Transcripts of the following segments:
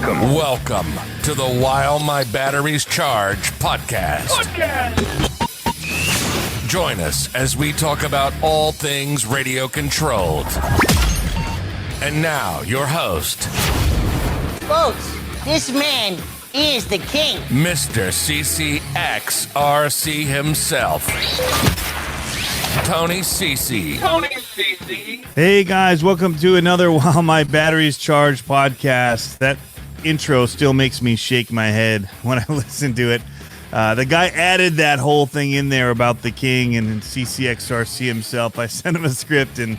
Welcome to the While My Batteries Charge podcast. Join us as we talk about all things radio controlled. And now, your host, Folks, this man is the king. Mr. CCxRC himself, Tony CC. Hey guys, welcome to another While My Batteries Charge podcast. That intro still makes me shake my head when I listen to it. The guy added that whole thing in there about the king and CCxRC himself. I sent him a script and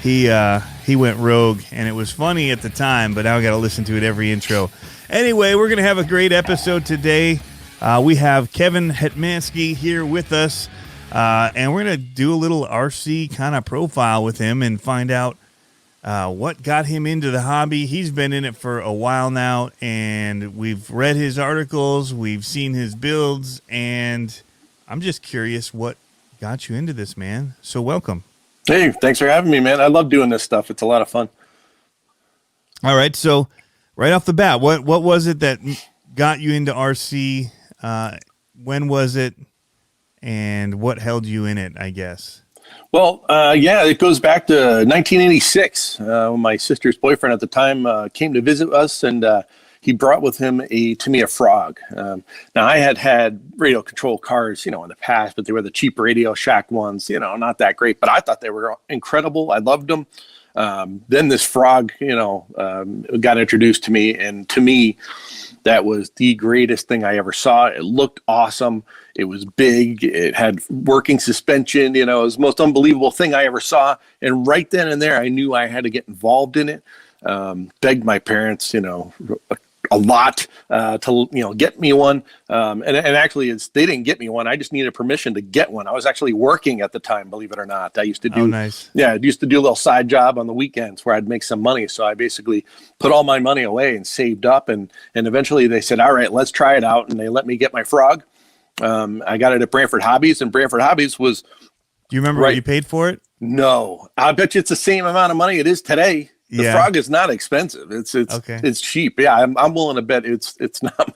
he went rogue, and it was funny at the time, but now I got to listen to it every intro. Anyway, we're going to have a great episode today. We have Kevin Hetmanski here with us, and we're going to do a little RC kind of profile with him and find out what got him into the hobby. He's been in it for a while now, and we've read his articles, we've seen his builds, and I'm just curious what got you into this, man. So welcome. Hey, thanks for having me, man. I love doing this stuff. It's a lot of fun. All right, so right off the bat, what was it that got you into RC? When was it, and what held you in it, I guess? Well, it goes back to 1986 when my sister's boyfriend at the time came to visit us, and he brought with him a Tamiya Frog. Now, I had radio control cars, in the past, but they were the cheap Radio Shack ones, not that great, but I thought they were incredible. I loved them. Then this Frog, got introduced to me, and to me, that was the greatest thing I ever saw. It looked awesome. It was big. It had working suspension. It was the most unbelievable thing I ever saw. And right then and there, I knew I had to get involved in it. Begged my parents, a lot to get me one. And actually, they didn't get me one. I just needed permission to get one. I was actually working at the time, believe it or not. I used to do, I used to do a little side job on the weekends where I'd make some money. So I basically put all my money away and saved up. And eventually they said, all right, let's try it out. And they let me get my Frog. I got it at Brantford Hobbies, and Brantford Hobbies was. Do you remember what you paid for it? No, I bet you it's the same amount of money it is today. The Frog is not expensive. It's cheap. Yeah, I'm willing to bet it's not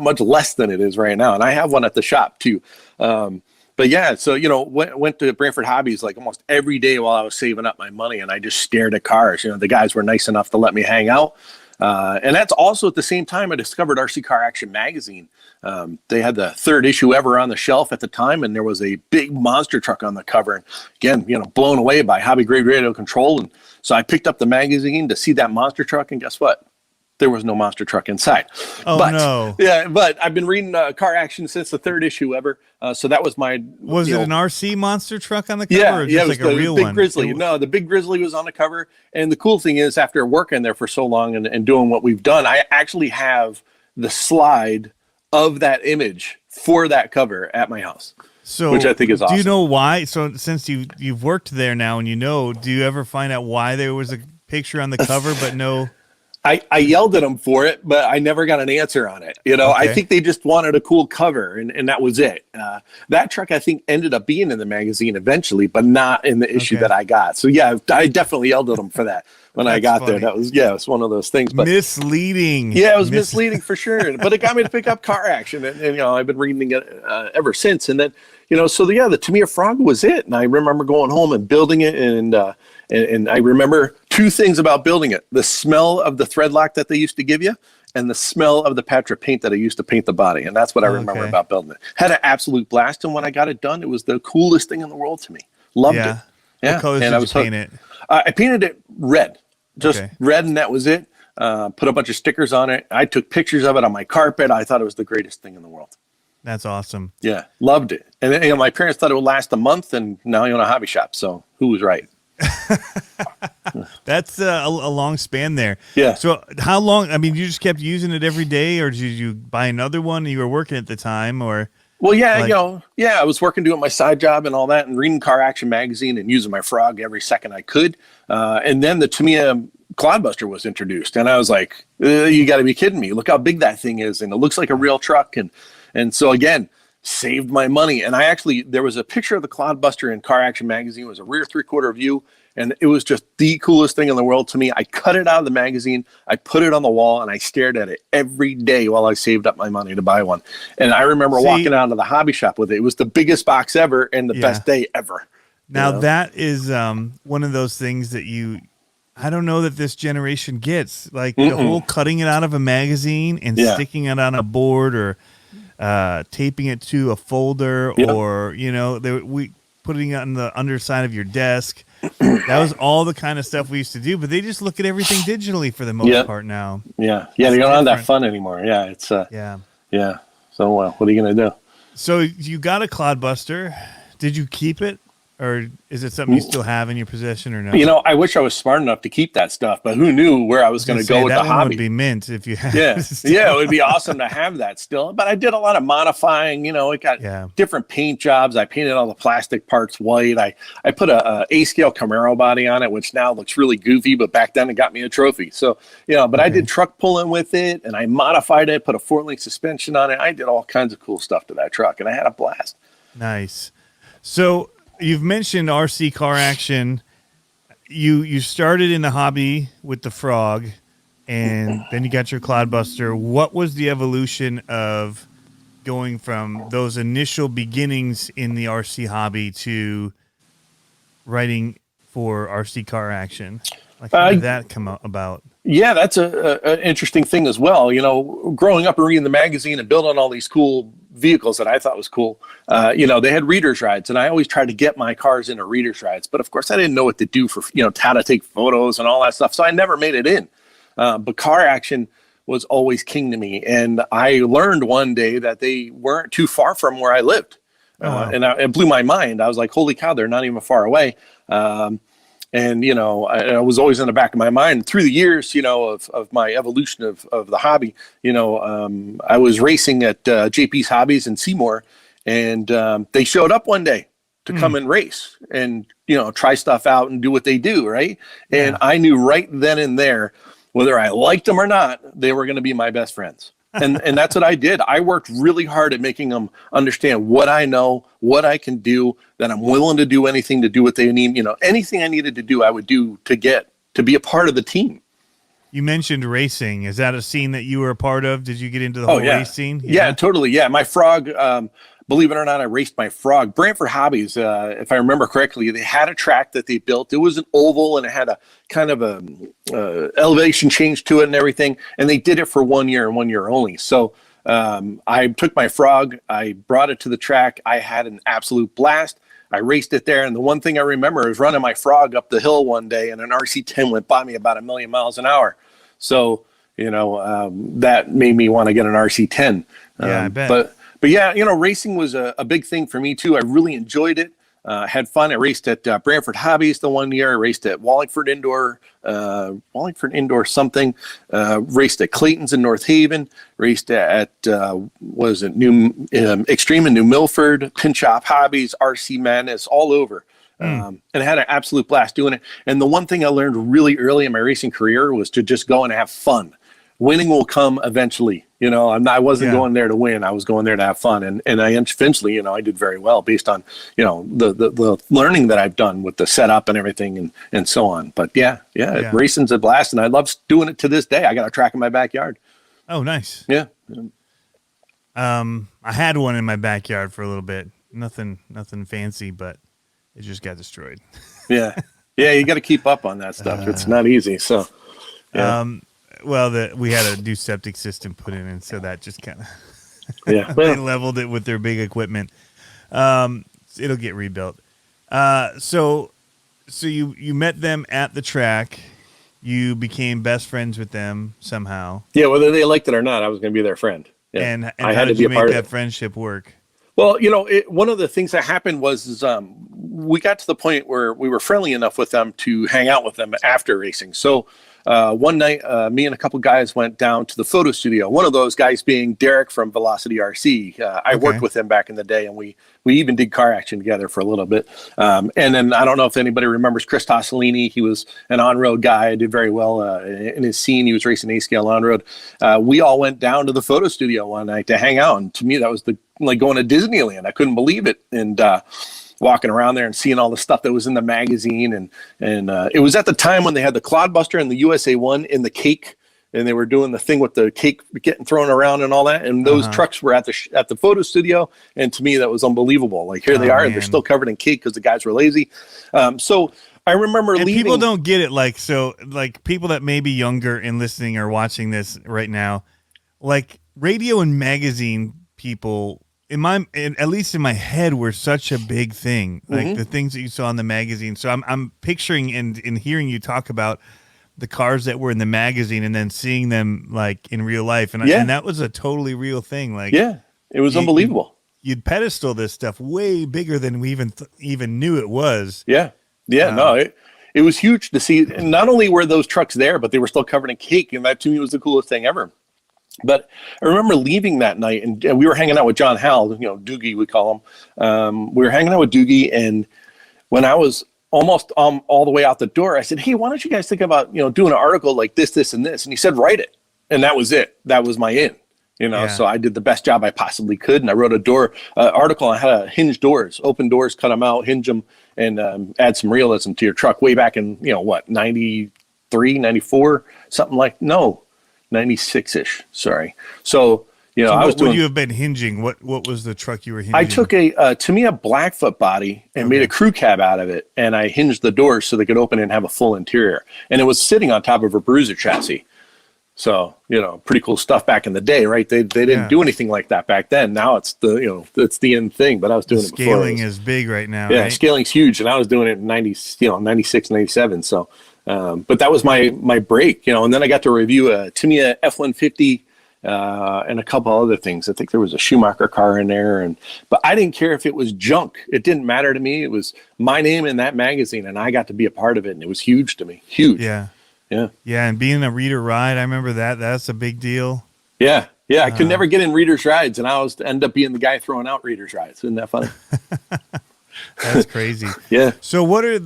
much less than it is right now. And I have one at the shop too. But yeah, so went to Brantford Hobbies like almost every day while I was saving up my money, and I just stared at cars. The guys were nice enough to let me hang out. And that's also at the same time I discovered RC Car Action magazine. They had the third issue ever on the shelf at the time, and there was a big monster truck on the cover. And again, blown away by hobby grade radio control. And so I picked up the magazine to see that monster truck, and guess what? There was no monster truck inside. No. Yeah, but I've been reading Car Action since the third issue ever. So that was my. Was it an RC monster truck on the cover? Yeah, or just it was like a real Big one? Grizzly. No, the Big Grizzly was on the cover. And the cool thing is, after working there for so long and doing what we've done, I actually have the slide of that image for that cover at my house. So, which I think is awesome. Do you know why? So since you've worked there now and do you ever find out why there was a picture on the cover but no? I yelled at them for it, but I never got an answer on it. Okay. I think they just wanted a cool cover, and that was it. That truck, I think, ended up being in the magazine eventually, but not in the issue that I got. So yeah, I definitely yelled at them for that when I got there. That was it's one of those things. But misleading. Yeah, it was misleading for sure. But it got me to pick up Car Action, and I've been reading it ever since. And then the Tamiya Frog was it, and I remember going home and building it, and I remember two things about building it: the smell of the thread lock that they used to give you, and the smell of the patch of paint that I used to paint the body. And that's what I remember about building it. Had an absolute blast, and when I got it done, it was the coolest thing in the world to me. Loved it. Yeah. What colors did you paint it? I painted it red, just red, and that was it. Put a bunch of stickers on it. I took pictures of it on my carpet. I thought it was the greatest thing in the world. That's awesome. Yeah, loved it. And then, my parents thought it would last a month, and now I own a hobby shop. So who was right? That's a long span there. Yeah. So how long? I mean, you just kept using it every day, or did you buy another one? You were working at the time, or? Well, I was working doing my side job and all that, and reading Car Action magazine and using my Frog every second I could. And then the Tamiya Clodbuster was introduced, and I was like, "You got to be kidding me! Look how big that thing is, and it looks like a real truck." And so again, saved my money. And there was a picture of the Clodbuster in Car Action magazine. It was a rear 3/4 view, And it was just the coolest thing in the world to me. I cut it out of the magazine, I put it on the wall, and I stared at it every day while I saved up my money to buy one. And I remember walking out of the hobby shop with it. It was the biggest box ever and the best day ever. Now that is one of those things that I don't know that this generation gets. Like the whole cutting it out of a magazine and sticking it on a board or taping it to a folder or, we putting it on the underside of your desk. That was all the kind of stuff we used to do, but they just look at everything digitally for the most part now. Yeah. They don't have that fun anymore. Yeah. It's, So, what are you going to do? So you got a Clodbuster. Did you keep it? Or is it something you still have in your possession or no? I wish I was smart enough to keep that stuff, but who knew where I was going to go with the hobby? That would be mint if you had it. It would be awesome to have that still. But I did a lot of modifying. It got different paint jobs. I painted all the plastic parts white. I put a A-scale Camaro body on it, which now looks really goofy, but back then it got me a trophy. So, but I did truck pulling with it, and I modified it, put a 4-link suspension on it. I did all kinds of cool stuff to that truck, and I had a blast. Nice. So you've mentioned RC car action. You started in the hobby with the Frog, and then you got your Clodbuster. What was the evolution of going from those initial beginnings in the RC hobby to writing for RC car action? Like, how did that come about? Yeah, that's an interesting thing as well. Growing up and reading the magazine and building all these cool vehicles that I thought was cool. They had readers' rides, and I always tried to get my cars into readers' rides. But of course, I didn't know what to do for, how to take photos and all that stuff. So I never made it in. But car action was always king to me. And I learned one day that they weren't too far from where I lived. And it blew my mind. I was like, holy cow, they're not even far away. And, I was always in the back of my mind through the years, of my evolution of the hobby. I was racing at JP's Hobbies in Seymour, and they showed up one day to come and race and, try stuff out and do what they do. Right. And I knew right then and there, whether I liked them or not, they were going to be my best friends. And that's what I did. I worked really hard at making them understand what I know, what I can do, that I'm willing to do anything to do what they need. Anything I needed to do, I would do to get to be a part of the team. You mentioned racing. Is that a scene that you were a part of? Did you get into the whole race scene? Yeah, totally. Yeah, my Frog, believe it or not, I raced my Frog. Brantford Hobbies, if I remember correctly, they had a track that they built. It was an oval, and it had a kind of a elevation change to it and everything. And they did it for 1 year and 1 year only. So I took my Frog, I brought it to the track. I had an absolute blast. I raced it there. And the one thing I remember is running my Frog up the hill one day, and an RC10 went by me about 1,000,000 miles an hour. So, that made me want to get an RC10. Yeah, I bet. But yeah, racing was a big thing for me too. I really enjoyed it. Had fun. I raced at Brantford Hobbies the 1 year. I raced at Wallingford Indoor something. Raced at Clayton's in North Haven. Raced at New Extreme in New Milford. Pin Shop Hobbies, RC Madness, all over. And had an absolute blast doing it. And the one thing I learned really early in my racing career was to just go and have fun. Winning will come eventually. I wasn't going there to win. I was going there to have fun. And I eventually, I did very well based on, the learning that I've done with the setup and everything and so on. But yeah. Racing's a blast, and I love doing it to this day. I got a track in my backyard. Oh, nice. Yeah. I had one in my backyard for a little bit. Nothing fancy, but it just got destroyed. Yeah. You got to keep up on that stuff. It's not easy. So, yeah. We had a new septic system put in, and so that just kind of they leveled it with their big equipment. It'll get rebuilt. So you met them at the track. You became best friends with them somehow. Yeah, whether they liked it or not, I was going to be their friend. Yeah. And I had to be a part of that friendship work. Well, one of the things that happened was we got to the point where we were friendly enough with them to hang out with them after racing. So one night, me and a couple guys went down to the photo studio. One of those guys being Derek from Velocity RC. I worked with him back in the day, and we even did car action together for a little bit. And then I don't know if anybody remembers Chris Tosellini. He was an on-road guy. Did very well in his scene. He was racing A-scale on-road. We all went down to the photo studio one night to hang out. And to me, that was like going to Disneyland. I couldn't believe it. And walking around there and seeing all the stuff that was in the magazine. And it was at the time when they had the Clodbuster and the USA-1 in the cake, and they were doing the thing with the cake getting thrown around and all that. And those trucks were at the photo studio. And to me, that was unbelievable. Like, here they are, and they're still covered in cake because the guys were lazy. So I remember leaving. People don't get it. Like, so like people that may be younger and listening or watching this right now, like radio and magazine people, at least in my head, were such a big thing. Like the things that you saw in the magazine. So I'm picturing and hearing you talk about the cars that were in the magazine and then seeing them like in real life. And that was a totally real thing. Like, it was unbelievable. You'd pedestal this stuff way bigger than we even knew it was. No, it was huge to see. And not only were those trucks there, but they were still covered in cake. And that to me was the coolest thing ever. But I remember leaving that night, and we were hanging out with John Howell, Doogie, we call him. We were hanging out with Doogie, and when I was almost all the way out the door, I said, hey, why don't you guys think about, doing an article like this, this, and this? And he said, write it. And that was it. That was my in, So I did the best job I possibly could, and I wrote a article on how to hinge doors, open doors, cut them out, hinge them, and add some realism to your truck way back in, 93, 94, something like, no. 96-ish, sorry. So, I was doing. Would you have been hinging? What was the truck you were hinging? I took a Tamiya Blackfoot body and made a crew cab out of it, and I hinged the doors so they could open and have a full interior. And it was sitting on top of a bruiser chassis. So, pretty cool stuff back in the day, right? They didn't do anything like that back then. Now it's it's the end thing, but I was doing it before. Scaling is big right now. Yeah, right? Scaling's huge, and I was doing it in 96, 97. So. But that was my break, and then I got to review a Tamiya F-150 and a couple other things. I think there was a Schumacher car in there, but I didn't care if it was junk. It didn't matter to me. It was my name in that magazine, and I got to be a part of it, and it was huge to me. Huge. Yeah. And being a reader ride, I remember that. That's a big deal. Yeah. I could never get in readers rides, and I end up being the guy throwing out readers rides. Isn't that funny? That's crazy. Yeah. So what are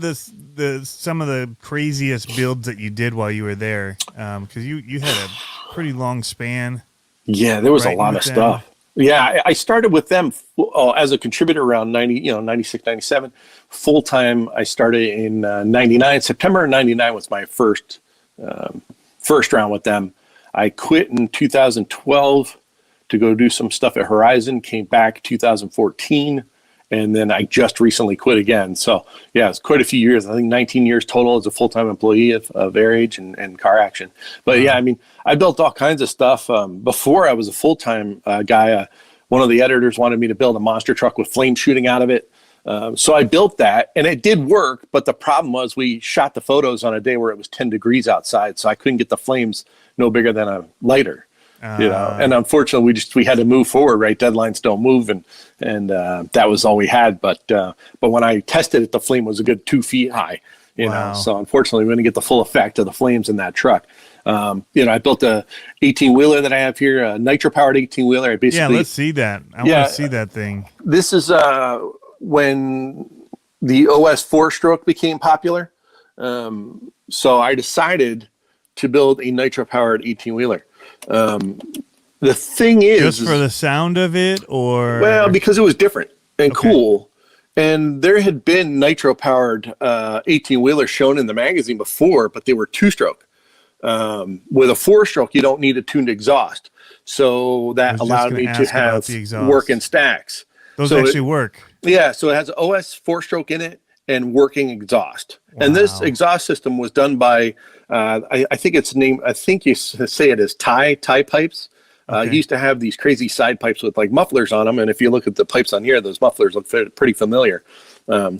some of the craziest builds that you did while you were there? Because you had a pretty long span. Yeah, there was a lot of stuff. Yeah, I started with them as a contributor around 96, 97. Full time, I started in 99. September of 99 was my first round with them. I quit in 2012 to go do some stuff at Horizon. Came back 2014. And then I just recently quit again. So, it's quite a few years. I think 19 years total as a full-time employee of Air Age and Car Action. But, I built all kinds of stuff. Before I was a full-time guy, one of the editors wanted me to build a monster truck with flame shooting out of it. So I built that, and it did work. But the problem was we shot the photos on a day where it was 10 degrees outside, so I couldn't get the flames no bigger than a lighter. And unfortunately we had to move forward, right? Deadlines don't move. And that was all we had. But when I tested it, the flame was a good 2 feet high, so unfortunately we didn't get the full effect of the flames in that truck. I built a 18-wheeler that I have here, a nitro powered 18-wheeler. Let's see that. I want to see that thing. This is, when the OS 4-stroke became popular. So I decided to build a nitro powered 18-wheeler. The thing is, just for the sound of it, or because it was different and cool, and there had been nitro powered 18-wheelers shown in the magazine before, but they were 2-stroke. With a 4-stroke, you don't need a tuned exhaust, so that allowed me to have working stacks. Those actually work. Yeah, so it has OS 4-stroke in it and working exhaust. Wow. And this exhaust system was done by, I think it's named, I think you say it as tie pipes. He used to have these crazy side pipes with like mufflers on them. And if you look at the pipes on here, those mufflers look pretty familiar.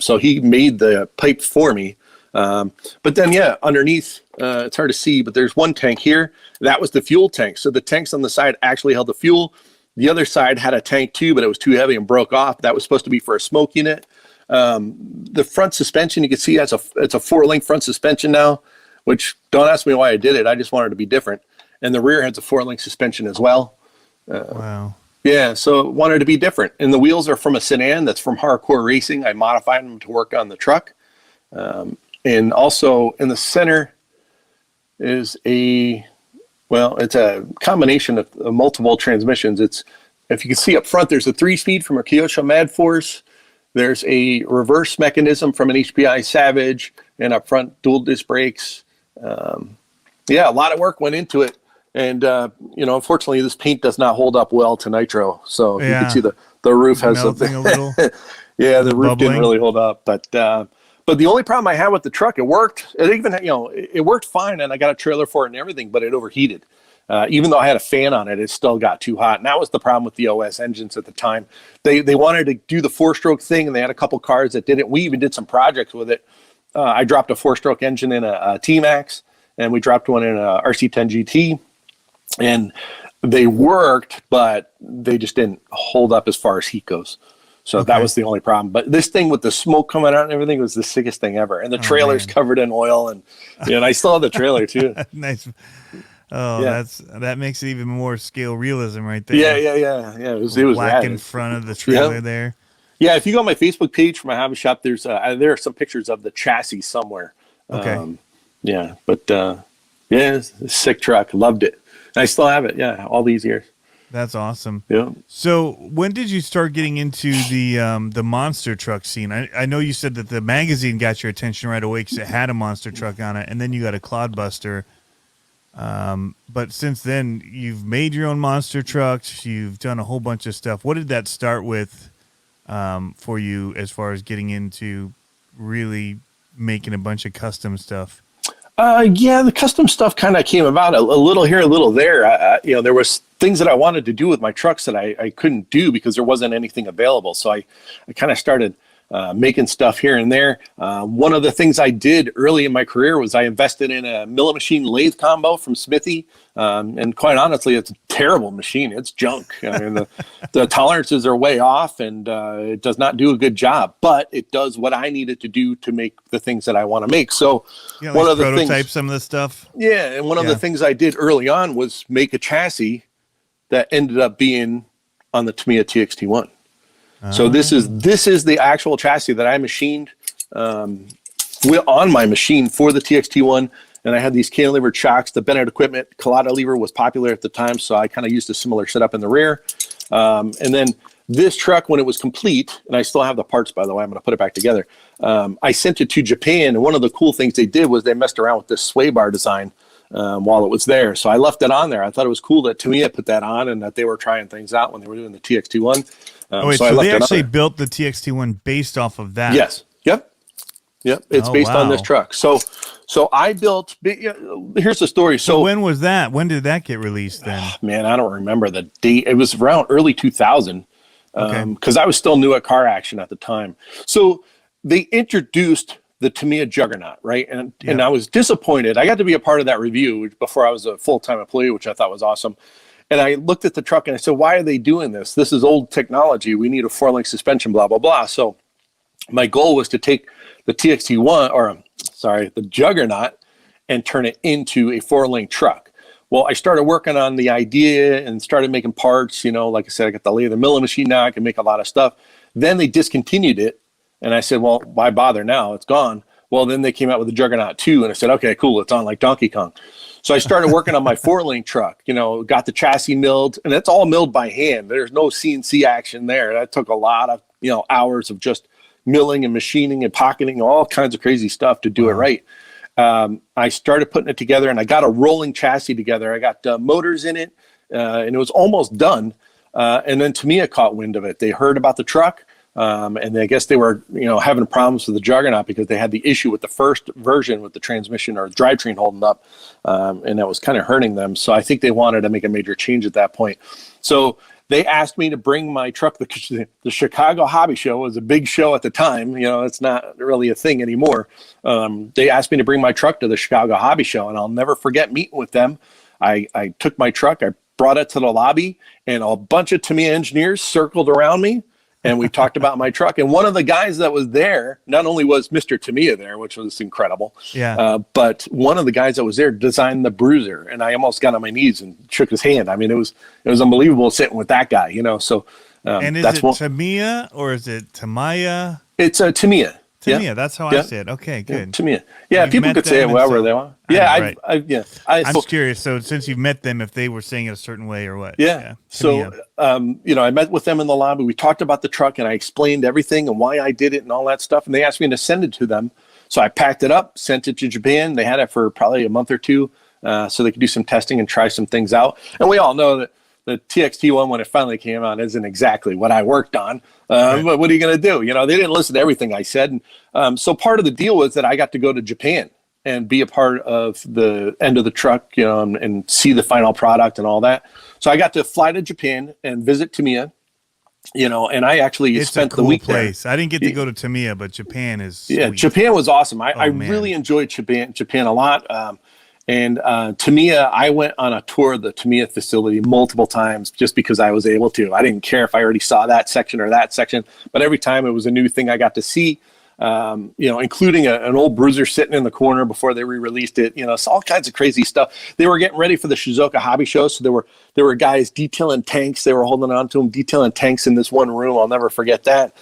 So he made the pipes for me. But then, underneath, it's hard to see, but there's one tank here. That was the fuel tank. So the tanks on the side actually held the fuel. The other side had a tank too, but it was too heavy and broke off. That was supposed to be for a smoke unit. The front suspension, you can see it's a 4-link front suspension now, which don't ask me why I did it. I just wanted it to be different. And the rear has a 4-link suspension as well. Wow. Yeah, so it wanted to be different. And the wheels are from a sedan that's from Hardcore Racing. I modified them to work on the truck. And also in the center is it's a combination of multiple transmissions. If you can see up front, there's a 3-speed from a Kyosho Mad Force. There's a reverse mechanism from an HPI Savage and up front dual disc brakes. Yeah, a lot of work went into it. And, unfortunately, this paint does not hold up well to Nitro. So you can see the roof has melting a little. Yeah, the roof bubbling. didn't really hold up. But the only problem I had with the truck, it worked. It even, it worked fine, and I got a trailer for it and everything, but it overheated. Even though I had a fan on it, it still got too hot. And that was the problem with the OS engines at the time. They wanted to do the 4-stroke thing, and they had a couple cars that did it. We even did some projects with it. I dropped a 4-stroke engine in a T-Max, and we dropped one in a RC10 GT. And they worked, but they just didn't hold up as far as heat goes. So that was the only problem. But this thing with the smoke coming out and everything was the sickest thing ever. And the trailer's covered in oil, and and I still have the trailer too. Nice. Oh, that makes it even more scale realism right there. Yeah. It was black in front of the trailer there. Yeah, if you go on my Facebook page for my hobby shop, there are some pictures of the chassis somewhere. Okay. It's a sick truck. Loved it. And I still have it. Yeah, all these years. That's awesome. Yeah. So when did you start getting into the monster truck scene? I know you said that the magazine got your attention right away because it had a monster truck on it, and then you got a Clodbuster. But since then, you've made your own monster trucks. You've done a whole bunch of stuff. What did that start with for you as far as getting into really making a bunch of custom stuff? The custom stuff kind of came about a little here, a little there. There was things that I wanted to do with my trucks that I couldn't do because there wasn't anything available. So I kind of started making stuff here and there. One of the things I did early in my career was I invested in a milling machine lathe combo from Smithy. And quite honestly, it's a terrible machine. It's junk. I mean, the tolerances are way off, and it does not do a good job, but it does what I needed to do to make the things that I want to make. So one of the prototype some of the stuff. Yeah. And one of the things I did early on was make a chassis that ended up being on the Tamiya TXT-1. So this is the actual chassis that I machined on my machine for the TXT-1. And I had these cantilevered shocks. The Bennett equipment, Collada lever was popular at the time, so I kind of used a similar setup in the rear. And then this truck, when it was complete, and I still have the parts, by the way, I'm going to put it back together. I sent it to Japan, and one of the cool things they did was they messed around with this sway bar design while it was there. So I left it on there. I thought it was cool that Tamiya put that on and that they were trying things out when they were doing the TXT-1. So they actually built the TXT-1 based off of that? Yes. Yep. It's based on this truck. So I built. Here's the story. So when was that? When did that get released then? Man, I don't remember the date. It was around early 2000 because I was still new at Car Action at the time. So they introduced the Tamiya Juggernaut, right? And I was disappointed. I got to be a part of that review before I was a full-time employee, which I thought was awesome. And I looked at the truck and I said, why are they doing this? This is old technology. We need a 4-link suspension, blah, blah, blah. So my goal was to take the the Juggernaut, and turn it into a 4-link truck. Well, I started working on the idea and started making parts. Like I said, I got the lathe milling machine now. I can make a lot of stuff. Then they discontinued it. And I said, well, why bother now? It's gone. Well, then they came out with the Juggernaut 2. And I said, okay, cool. It's on like Donkey Kong. So I started working on my 4-link truck, got the chassis milled, and it's all milled by hand. There's no CNC action there. That took a lot of, hours of just milling and machining and pocketing, all kinds of crazy stuff to do it right. I started putting it together, and I got a rolling chassis together. I got motors in it, and it was almost done. And then Tamiya caught wind of it. They heard about the truck, and I guess they were, having problems with the Juggernaut because they had the issue with the first version with the transmission or drivetrain holding up, and that was kind of hurting them. So I think they wanted to make a major change at that point. So they asked me to bring my truck. The Chicago Hobby Show was a big show at the time. It's not really a thing anymore. They asked me to bring my truck to the Chicago Hobby Show, and I'll never forget meeting with them. I took my truck, I brought it to the lobby, and a bunch of Tamiya engineers circled around me, and we talked about my truck. And one of the guys that was there, not only was Mr. Tamiya there, which was incredible, but one of the guys that was there designed the Bruiser, and I almost got on my knees and shook his hand. I mean, it was unbelievable sitting with that guy, So and is it Tamiya or is it Tamiya? It's a Tamiya. Tamiya. That's how I say it. Okay, good. Tamiya. Yeah, people could say it however they want. I'm just curious. So since you've met them, if they were saying it a certain way or what? Yeah. So, I met with them in the lobby. We talked about the truck, and I explained everything and why I did it and all that stuff. And they asked me to send it to them. So I packed it up, sent it to Japan. They had it for probably a month or two, so they could do some testing and try some things out. And we all know that the TXT-1, when it finally came out, isn't exactly what I worked on. But what are you going to do? They didn't listen to everything I said. And, so part of the deal was that I got to go to Japan and be a part of the end of the truck, and see the final product and all that. So I got to fly to Japan and visit Tamiya, and I actually spent the week place. there. I didn't get to go to Tamiya, but Japan is sweet. Japan was awesome. I really enjoyed Japan a lot. And Tamiya, I went on a tour of the Tamiya facility multiple times just because I was able to. I didn't care if I already saw that section or that section, but every time it was a new thing I got to see, including an old bruiser sitting in the corner before they re-released it. So all kinds of crazy stuff. They were getting ready for the Shizuoka Hobby Show, so there were guys detailing tanks. They were holding on to them, detailing tanks in this one room. I'll never forget that.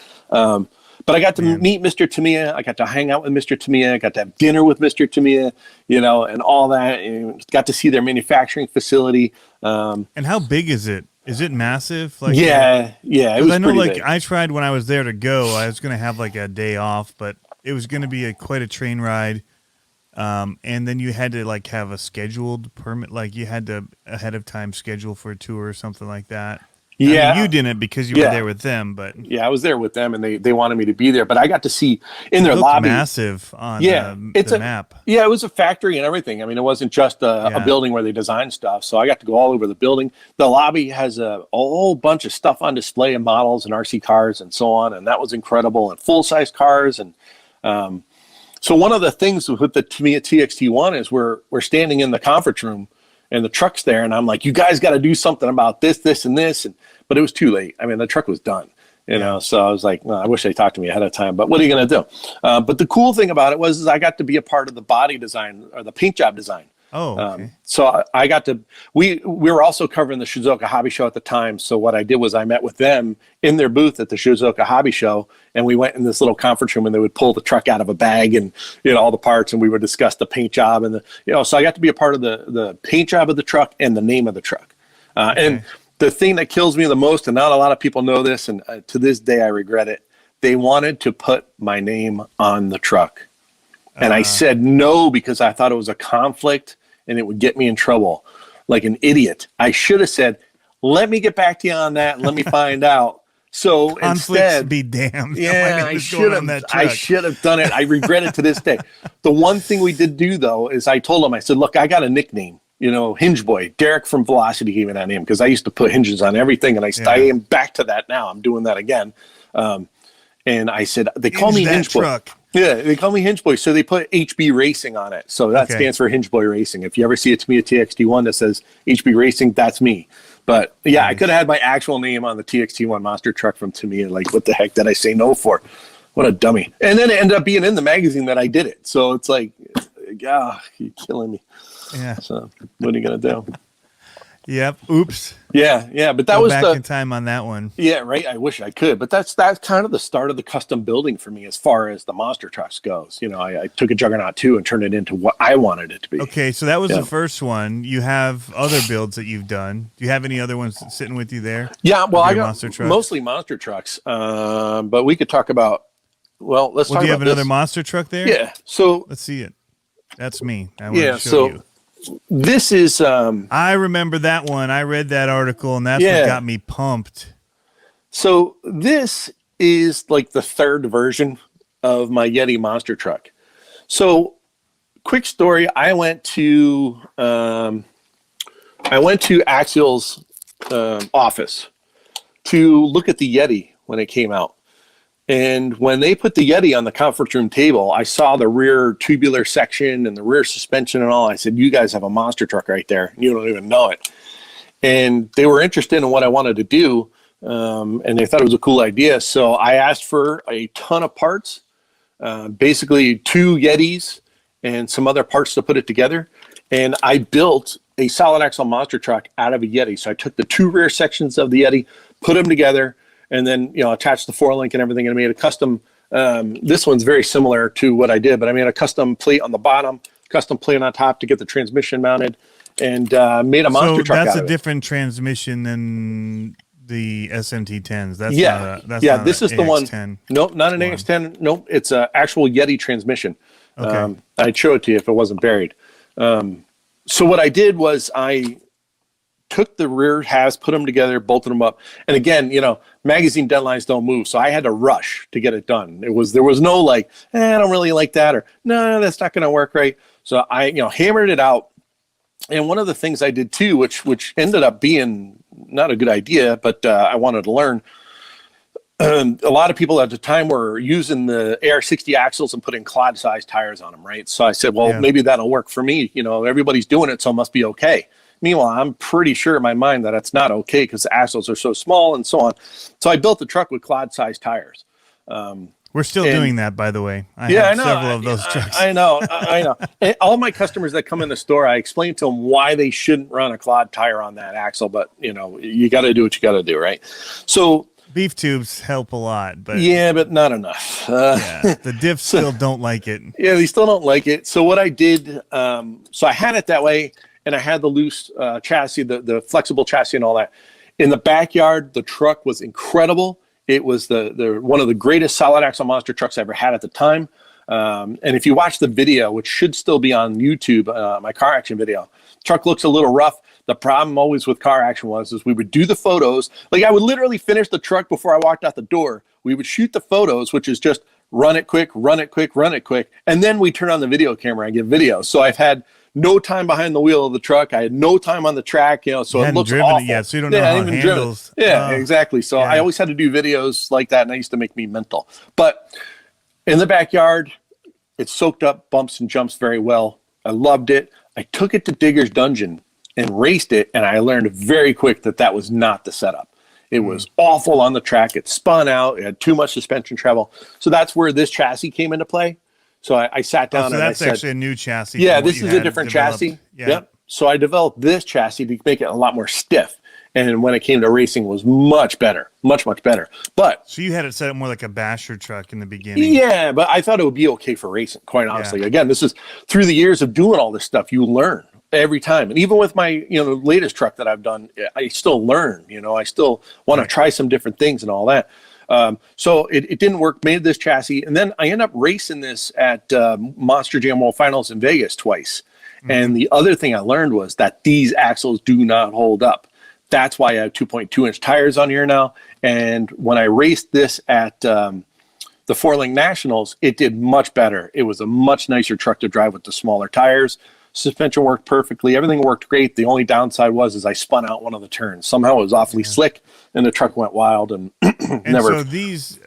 But I got to meet Mr. Tamiya. I got to hang out with Mr. Tamiya. I got to have dinner with Mr. Tamiya, and all that. And got to see their manufacturing facility. And how big is it? Is it massive? It was I know, pretty big. I tried when I was there to go. I was going to have a day off, but it was going to be quite a train ride. And then you had to have a scheduled permit. You had to ahead of time schedule for a tour or something like that. Yeah, I mean, you didn't because you were there with them, but I was there with them, and they wanted me to be there. But I got to see in their lobby, massive on the map. Yeah, it was a factory and everything. I mean, it wasn't just a building where they designed stuff. So I got to go all over the building. The lobby has a whole bunch of stuff on display and models and RC cars and so on, and that was incredible. And full size cars and. So one of the things with the Tamiya TXT-1 is we're standing in the conference room. And the truck's there, and I'm like, you guys got to do something about this, this, and this. But it was too late. I mean, the truck was done, So I was like, I wish they talked to me ahead of time. But what are you going to do? But the cool thing about it was I got to be a part of the body design or the paint job design. Oh, okay. So I got to. We were also covering the Shizuoka Hobby Show at the time. So what I did was I met with them in their booth at the Shizuoka Hobby Show, and we went in this little conference room, and they would pull the truck out of a bag and all the parts, and we would discuss the paint job and So I got to be a part of the paint job of the truck and the name of the truck. And the thing that kills me the most, and not a lot of people know this, and to this day I regret it. They wanted to put my name on the truck, and I said no because I thought it was a conflict. And it would get me in trouble like an idiot. I should have said, let me get back to you on that and let me find out. So instead, be damned. Yeah, I should have done it. I regret it to this day. The one thing we did do, though, is I told him, I said, look, I got a nickname, Hinge Boy. Derek from Velocity gave me that name because I used to put hinges on everything. And I am back to that now. I'm doing that again. And I said, they call me Hinge Boy. Yeah, they call me Hinge Boy. So they put HB Racing on it. So that stands for Hinge Boy Racing. If you ever see a Tamiya TXT-1 that says HB Racing, that's me. But yeah, I could have had my actual name on the TXT-1 monster truck from Tamiya. What the heck did I say no for? What a dummy. And then it ended up being in the magazine that I did it. So it's like, you're killing me. Yeah. So what are you going to do? Yep. Oops. Yeah. But that was back in time on that one. Yeah, right. I wish I could, but that's kind of the start of the custom building for me as far as the monster trucks goes. I took a Juggernaut 2 and turned it into what I wanted it to be. Okay, so that was the first one. You have other builds that you've done. Do you have any other ones sitting with you there? Yeah, well, I got mostly monster trucks, but we could talk about. Well, let's talk about. Do you have another monster truck there? Yeah. So let's see it. That's me. I want to show you. This is I remember that one. I read that article, and that's what got me pumped. So this is like the third version of my Yeti monster truck. So quick story, I went to Axial's office to look at the Yeti when it came out. And when they put the Yeti on the conference room table, I saw the rear tubular section and the rear suspension and all. I said, you guys have a monster truck right there. You don't even know it. And they were interested in what I wanted to do, and they thought it was a cool idea. So I asked for a ton of parts, basically 2 Yetis and some other parts to put it together. And I built a solid axle monster truck out of a Yeti. So I took the 2 rear sections of the Yeti, put them together, and then attached the 4-link and everything, and made a custom This one's very similar to what I did, but I made a custom plate on the bottom, custom plate on top to get the transmission mounted, and made a monster truck out of it. So that's a different transmission than the SMT10s. That's this is the one. Nope, not an AX10. Nope, it's an actual Yeti transmission. Okay. I'd show it to you if it wasn't buried. So what I did was I took the rear halves, put them together, bolted them up. And again, magazine deadlines don't move. So I had to rush to get it done. There was no like, I don't really like that, or no, that's not going to work right. So I, hammered it out. And one of the things I did too, which ended up being not a good idea, but I wanted to learn. A lot of people at the time were using the AR60 axles and putting clod-sized tires on them, right? So I said, well, maybe that'll work for me. Everybody's doing it, so it must be okay. Meanwhile, I'm pretty sure in my mind that it's not okay because the axles are so small and so on. So I built the truck with clod-sized tires. We're still doing that, by the way. I know. Several of those trucks. I know. And all my customers that come in the store, I explain to them why they shouldn't run a clod tire on that axle. But, you got to do what you got to do, right? So beef tubes help a lot. But but not enough. The diffs still don't like it. Yeah, they still don't like it. So what I did, so I had it that way. And I had the loose chassis, the flexible chassis and all that. In the backyard, the truck was incredible. It was the one of the greatest solid axle monster trucks I ever had at the time. And if you watch the video, which should still be on YouTube, my car action video, truck looks a little rough. The problem always with car action is we would do the photos. Like I would literally finish the truck before I walked out the door. We would shoot the photos, which is just run it quick, run it quick, run it quick. And then we turn on the video camera and get video. So I've had no time behind the wheel of the truck. I had no time on the track, so it looks awful. It yet, so you don't know how it handles. Exactly. So I always had to do videos like that, and that used to make me mental. But in the backyard, it soaked up bumps and jumps very well. I loved it. I took it to Digger's Dungeon and raced it, and I learned very quick that was not the setup. It was awful on the track. It spun out. It had too much suspension travel. So that's where this chassis came into play. So I sat down and I said, that's actually a new chassis. Yeah, this is a different chassis. Yeah. Yep. So I developed this chassis to make it a lot more stiff. And when it came to racing, it was much better, much better. But so you had it set up more like a basher truck in the beginning. Yeah, but I thought it would be okay for racing, quite honestly. Yeah. Again, this is through the years of doing all this stuff, you learn every time. And even with my latest truck that I've done, I still learn. I still want to try some different things and all that. So it didn't work, made this chassis. And then I ended up racing this at Monster Jam World Finals in Vegas twice. Mm-hmm. And the other thing I learned was that these axles do not hold up. That's why I have 2.2-inch tires on here now. And when I raced this at the 4-Link Nationals, it did much better. It was a much nicer truck to drive with the smaller tires. Suspension worked perfectly. Everything worked great. The only downside was I spun out one of the turns. Somehow it was awfully slick, and the truck went wild and never. So these,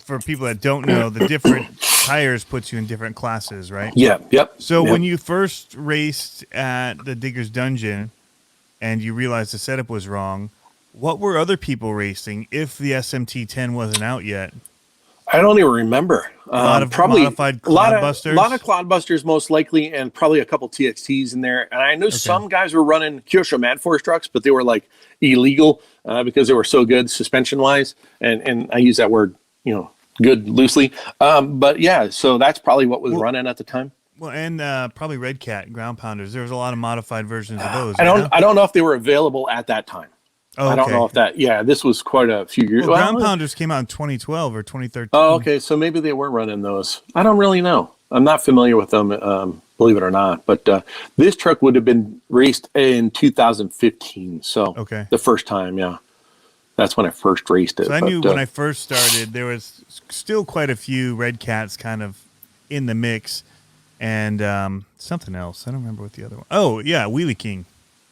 for people that don't know, the different tires puts you in different classes, right? Yeah. Yep. So when you first raced at the Digger's Dungeon, and you realized the setup was wrong, what were other people racing if the SMT10 wasn't out yet? I don't even remember. A lot of probably modified Clodbusters. A lot of Clodbusters, most likely, and probably a couple TXTs in there. And I know some guys were running Kyosho Mad Force trucks, but they were like illegal because they were so good suspension wise. And I use that word, good loosely. But yeah, so that's probably what was running at the time. Well, and probably Red Cat ground pounders. There was a lot of modified versions of those. I don't know if they were available at that time. Oh, okay. I don't know if that. Yeah, this was quite a few years. Well, ground pounders came out in 2012 or 2013. Oh, okay. So maybe they were running those. I don't really know. I'm not familiar with them, believe it or not. But this truck would have been raced in 2015. So the first time, that's when I first raced it. So I knew when I first started, there was still quite a few Red Cats kind of in the mix, and something else. I don't remember what the other one. Oh yeah, Wheelie King.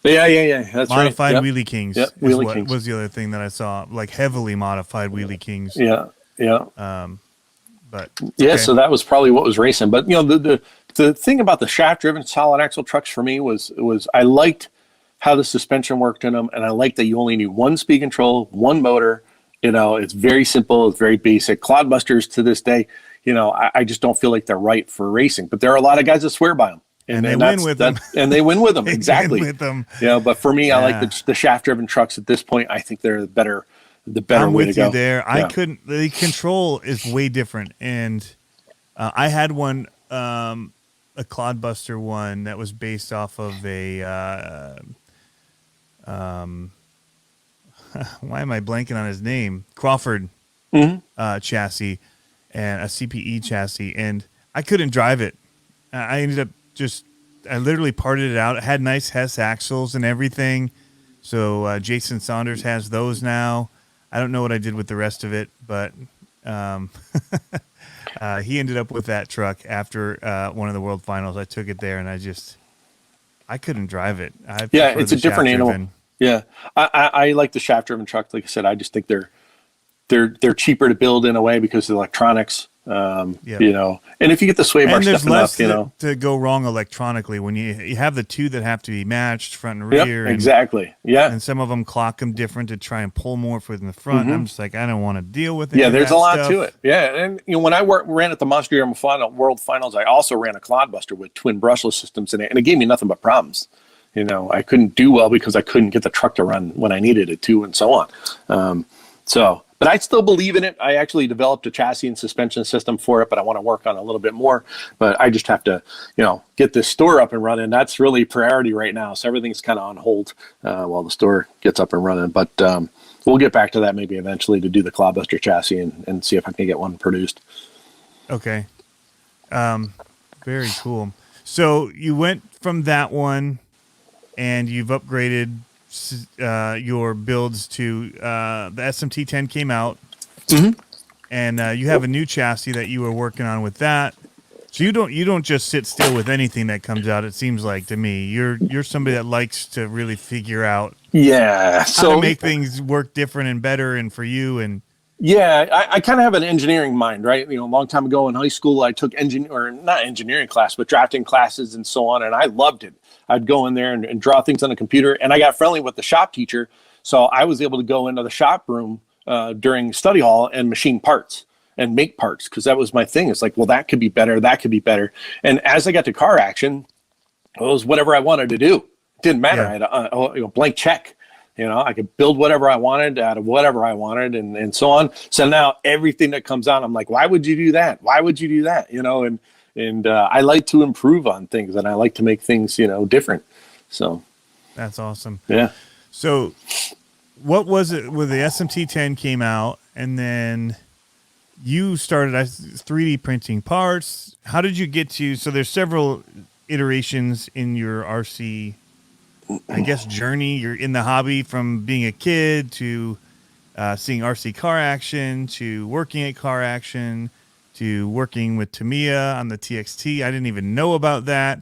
Yeah. That's modified right. Wheelie Kings. Yep. Wheelie Kings was the other thing that I saw, like heavily modified Wheelie Kings. Yeah. But so that was probably what was racing. But the thing about the shaft driven solid axle trucks for me was I liked how the suspension worked in them, and I liked that you only need one speed control, one motor. It's very simple, it's very basic. Clodbusters to this day, I just don't feel like they're right for racing. But there are a lot of guys that swear by them. And they win with them. And they win with them. Exactly. With them. But for me, I like the shaft-driven trucks at this point. I think they're better the better I'm way with to go. you there. Yeah. I couldn't. The control is way different, and I had one, a Clodbuster one that was based off of a. Why am I blanking on his name? Crawford chassis and a CPE chassis, and I couldn't drive it. I ended up I literally parted it out. It had nice Hess axles and everything. So Jason Saunders has those now. I don't know what I did with the rest of it, but he ended up with that truck after one of the World Finals. I took it there, and I couldn't drive it. It's a different animal. Yeah, I like the shaft-driven truck. Like I said, I just think they're cheaper to build in a way because of the electronics. You know, and if you get the sway bar stuff enough, you know, to go wrong electronically when you have the two that have to be matched front and rear. Yep, exactly. Yeah, and some of them clock them different to try and pull more from the front. I'm just like, I don't want to deal with it. Yeah, there's a lot to it. Yeah, and you know, when I ran at the Monster Jam World Finals, I also ran a Clodbuster with twin brushless systems in it, and it gave me nothing but problems. You know, I couldn't do well because I couldn't get the truck to run when I needed it to, and so on. But I still believe in it. I actually developed a chassis and suspension system for it, but I want to work on it a little bit more. But I just have to, you know, get this store up and running. That's really priority right now. So everything's kind of on hold while the store gets up and running. But we'll get back to that maybe eventually to do the Clodbuster chassis and see if I can get one produced. Okay. Very cool. So you went from that one and you've upgraded your builds to the SMT-10 came out, and you have a new chassis that you were working on with that. So you don't just sit still with anything that comes out. It seems like to me you're somebody that likes to really figure out how to make things work different and better and for you. And I kind of have an engineering mind, right? You know, a long time ago in high school, I took not engineering class, but drafting classes and so on, and I loved it. I'd go in there and draw things on the computer, and I got friendly with the shop teacher, so I was able to go into the shop room during study hall and machine parts and make parts, because that was my thing. It's like, well, that could be better, that could be better. And as I got to car action, it was whatever I wanted to do. It didn't matter. I had a blank check. You know, I could build whatever I wanted out of whatever I wanted, and so on. So now everything that comes out, I'm like, why would you do that? Why would you do that? You know, and I like to improve on things, and I like to make things, you know, different. So that's awesome. Yeah. So what was it when the SMT-10 came out, and then you started 3D printing parts? How did you get to? So there's several iterations in your RC, I guess, journey. You're in the hobby from being a kid to seeing RC car action to working at car action to working with Tamiya on the TXT. I didn't even know about that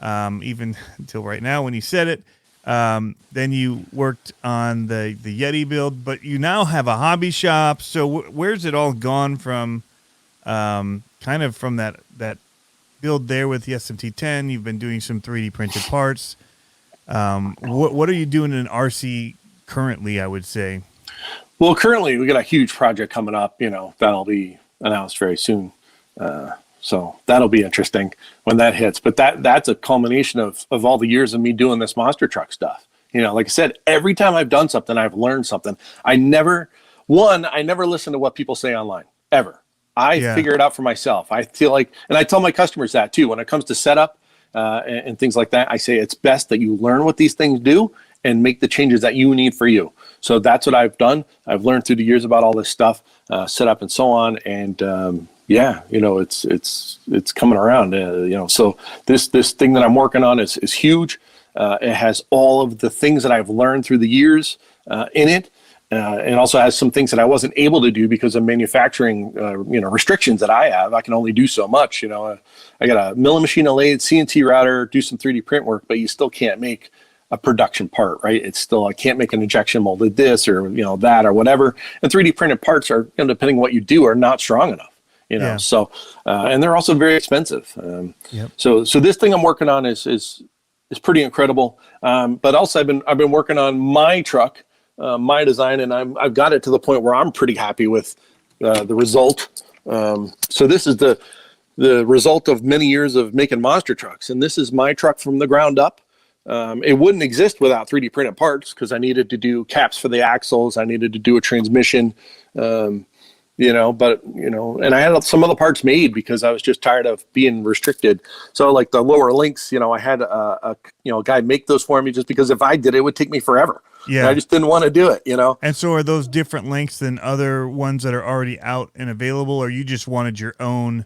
even until right now when you said it. Then you worked on the Yeti build, but you now have a hobby shop. So where's it all gone from? Kind of from that build there with the SMT-10. You've been doing some 3D printed parts. What are you doing in RC currently, I would say? Well, currently we got a huge project coming up, you know, that'll be announced very soon. So that'll be interesting when that hits. But that's a culmination of all the years of me doing this monster truck stuff. You know, like I said, every time I've done something, I've learned something. I never listen to what people say online, ever. I figure it out for myself. I feel like, and I tell my customers that too, when it comes to setup and things like that, I say it's best that you learn what these things do and make the changes that you need for you. So that's what I've done. I've learned through the years about all this stuff, setup and so on. And you know, it's coming around, you know, so this thing that I'm working on is huge. It has all of the things that I've learned through the years in it. And also has some things that I wasn't able to do because of manufacturing, you know, restrictions that I have. I can only do so much, you know. I got a milling machine, a lathe, CNC router, do some 3D print work, but you still can't make a production part, right? It's still, I can't make an injection molded this or, you know, that or whatever. And 3D printed parts are, you know, depending on what you do, are not strong enough, you know. So, and they're also very expensive. So this thing I'm working on is pretty incredible. But also I've been working on my truck. My design, and I've got it to the point where I'm pretty happy with the result. So this is the result of many years of making monster trucks, and this is my truck from the ground up. It wouldn't exist without 3D printed parts because I needed to do caps for the axles. I needed to do a transmission, and I had some of the parts made because I was just tired of being restricted. So like the lower links, I had a guy make those for me just because if I did it, it would take me forever. Yeah. And I just didn't want to do it, And so are those different links than other ones that are already out and available, or you just wanted your own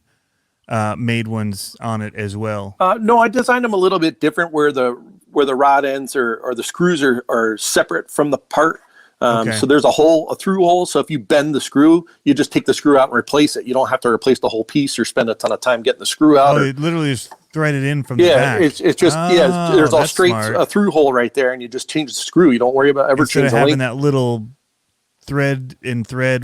made ones on it as well? No, I designed them a little bit different where the rod ends or the screws are separate from the part. So there's a through hole. So if you bend the screw, you just take the screw out and replace it. You don't have to replace the whole piece or spend a ton of time getting the screw out. It literally is threaded in from the back. It's just, there's all straight a through hole right there, and you just change the screw. You don't worry about ever changing the length. Instead of having that little thread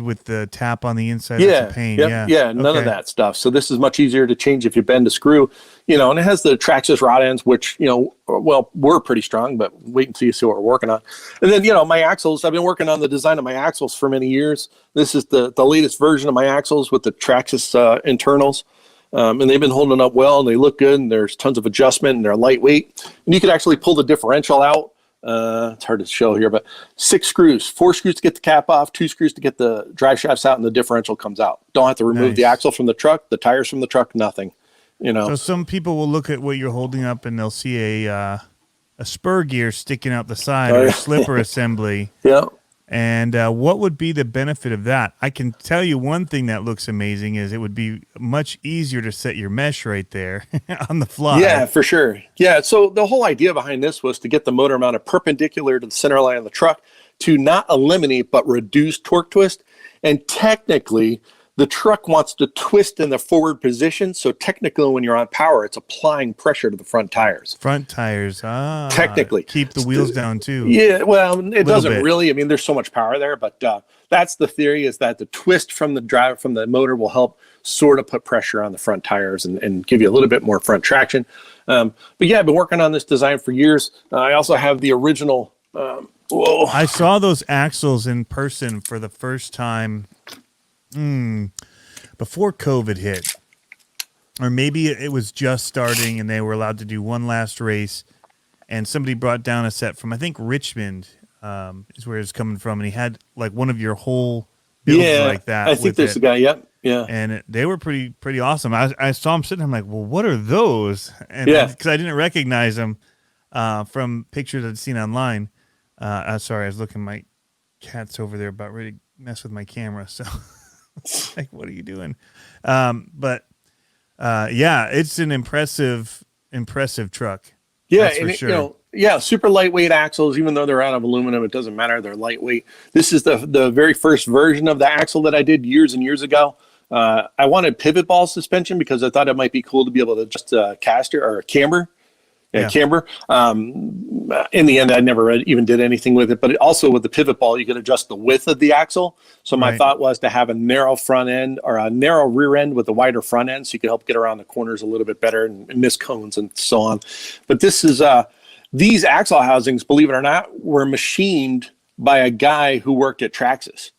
with the tap on the inside. That's a pain. None of that stuff. So this is much easier to change if you bend a screw, and it has the Traxxas rod ends, which, we're pretty strong, but wait until you see what we're working on. And then, my axles, I've been working on the design of my axles for many years. This is the latest version of my axles with the Traxxas internals. And they've been holding up well, and they look good, and there's tons of adjustment, and they're lightweight. And you could actually pull the differential out. It's hard to show here, but 6 screws, 4 screws to get the cap off, 2 screws to get the drive shafts out, and the differential comes out. Don't have to remove the axle from the truck, the tires from the truck, nothing. So some people will look at what you're holding up and they'll see a spur gear sticking out the side or a slipper assembly. Yeah. And what would be the benefit of that? I can tell you one thing that looks amazing is it would be much easier to set your mesh right there on the fly. Yeah, for sure. Yeah, so the whole idea behind this was to get the motor mounted perpendicular to the center line of the truck to not eliminate but reduce torque twist. And technically, the truck wants to twist in the forward position. So technically, when you're on power, it's applying pressure to the front tires. Front tires, technically. Keep the wheels down too. Yeah, well, it doesn't really. I mean, there's so much power there, but that's the theory, is that the twist from the motor will help sort of put pressure on the front tires and give you a little bit more front traction. But yeah, I've been working on this design for years. I also have the original. I saw those axles in person for the first time before COVID hit, or maybe it was just starting and they were allowed to do one last race, and somebody brought down a set from, I think, Richmond is where it's coming from, and he had like one of your whole builds like that. I think there's a guy. Yep. Yeah. And they were pretty awesome. I saw him sitting. I'm like, well, what are those? And because I didn't recognize them from pictures I'd seen online. Sorry, I was looking. My cat's over there about ready to mess with my camera. So, like, what are you doing? But it's an impressive truck. Yeah, that's for sure. Super lightweight axles. Even though they're out of aluminum, it doesn't matter. They're lightweight. This is the very first version of the axle that I did years and years ago. I wanted pivot ball suspension because I thought it might be cool to be able to just caster or camber. Camber. In the end, I never even did anything with it, but also with the pivot ball, you can adjust the width of the axle. So my thought was to have a narrow front end or a narrow rear end with a wider front end, so you could help get around the corners a little bit better and miss cones and so on. But this is these axle housings, believe it or not, were machined by a guy who worked at Traxxas.